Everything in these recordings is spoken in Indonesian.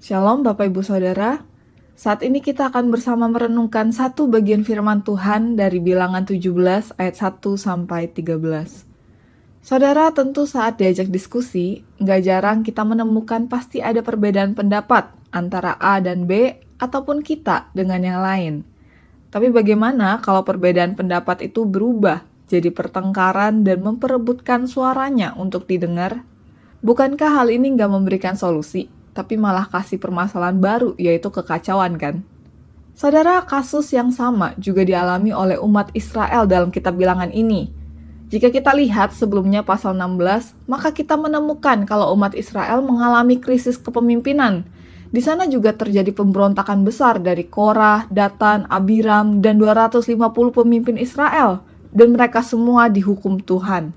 Shalom Bapak Ibu Saudara, saat ini kita akan bersama merenungkan satu bagian firman Tuhan dari Bilangan 17 ayat 1 sampai 13. Saudara, tentu saat diajak diskusi, nggak jarang kita menemukan pasti ada perbedaan pendapat antara A dan B ataupun kita dengan yang lain. Tapi bagaimana kalau perbedaan pendapat itu berubah jadi pertengkaran dan memperebutkan suaranya untuk didengar? Bukankah hal ini nggak memberikan solusi, tapi malah kasih permasalahan baru, yaitu kekacauan kan? Saudara, kasus yang sama juga dialami oleh umat Israel dalam kitab Bilangan ini. Jika kita lihat sebelumnya pasal 16, maka kita menemukan kalau umat Israel mengalami krisis kepemimpinan. Di sana juga terjadi pemberontakan besar dari Korah, Datan, Abiram, dan 250 pemimpin Israel, dan mereka semua dihukum Tuhan.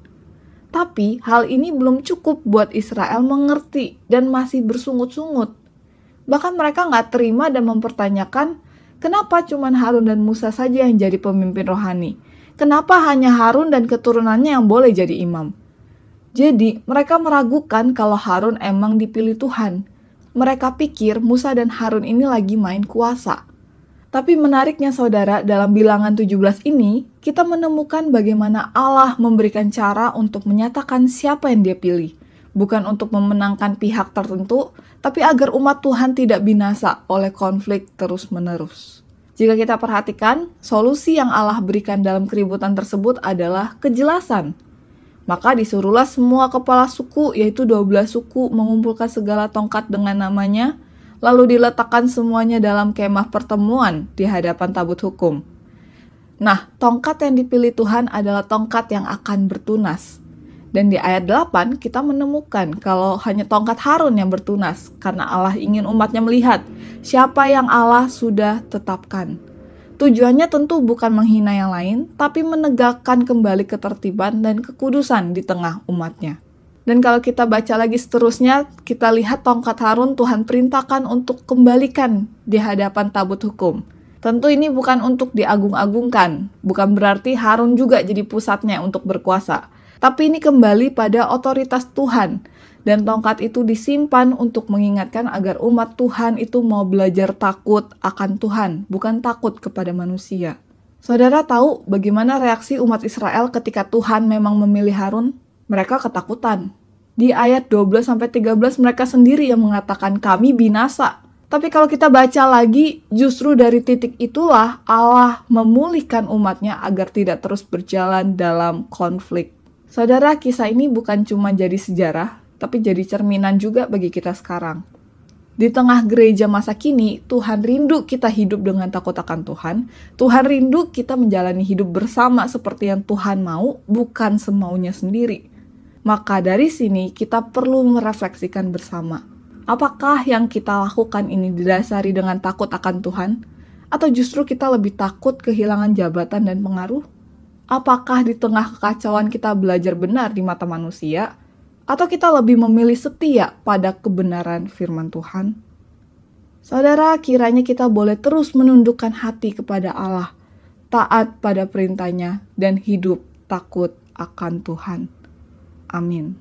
Tapi hal ini belum cukup buat Israel mengerti dan masih bersungut-sungut. Bahkan mereka nggak terima dan mempertanyakan, kenapa cuma Harun dan Musa saja yang jadi pemimpin rohani? Kenapa hanya Harun dan keturunannya yang boleh jadi imam? Jadi mereka meragukan kalau Harun emang dipilih Tuhan. Mereka pikir Musa dan Harun ini lagi main kuasa. Tapi menariknya saudara, dalam Bilangan 17 ini, kita menemukan bagaimana Allah memberikan cara untuk menyatakan siapa yang Dia pilih. Bukan untuk memenangkan pihak tertentu, tapi agar umat Tuhan tidak binasa oleh konflik terus-menerus. Jika kita perhatikan, solusi yang Allah berikan dalam keributan tersebut adalah kejelasan. Maka disuruhlah semua kepala suku, yaitu 12 suku, mengumpulkan segala tongkat dengan namanya, lalu diletakkan semuanya dalam kemah pertemuan di hadapan tabut hukum. Nah, tongkat yang dipilih Tuhan adalah tongkat yang akan bertunas. Dan di ayat 8 kita menemukan kalau hanya tongkat Harun yang bertunas, karena Allah ingin umatnya melihat siapa yang Allah sudah tetapkan. Tujuannya tentu bukan menghina yang lain, tapi menegakkan kembali ketertiban dan kekudusan di tengah umatnya. Dan kalau kita baca lagi seterusnya, kita lihat tongkat Harun Tuhan perintahkan untuk kembalikan di hadapan tabut hukum. Tentu ini bukan untuk diagung-agungkan, bukan berarti Harun juga jadi pusatnya untuk berkuasa. Tapi ini kembali pada otoritas Tuhan, dan tongkat itu disimpan untuk mengingatkan agar umat Tuhan itu mau belajar takut akan Tuhan, bukan takut kepada manusia. Saudara tahu bagaimana reaksi umat Israel ketika Tuhan memang memilih Harun? Mereka ketakutan. Di ayat 12-13 mereka sendiri yang mengatakan kami binasa. Tapi kalau kita baca lagi, justru dari titik itulah Allah memulihkan umatnya agar tidak terus berjalan dalam konflik. Saudara, kisah ini bukan cuma jadi sejarah, tapi jadi cerminan juga bagi kita sekarang. Di tengah gereja masa kini, Tuhan rindu kita hidup dengan takut akan Tuhan. Tuhan rindu kita menjalani hidup bersama seperti yang Tuhan mau, bukan semaunya sendiri. Maka dari sini kita perlu merefleksikan bersama. Apakah yang kita lakukan ini didasari dengan takut akan Tuhan? Atau justru kita lebih takut kehilangan jabatan dan pengaruh? Apakah di tengah kekacauan kita belajar benar di mata manusia? Atau kita lebih memilih setia pada kebenaran firman Tuhan? Saudara, kiranya kita boleh terus menundukkan hati kepada Allah, taat pada perintahnya, dan hidup takut akan Tuhan. Amin.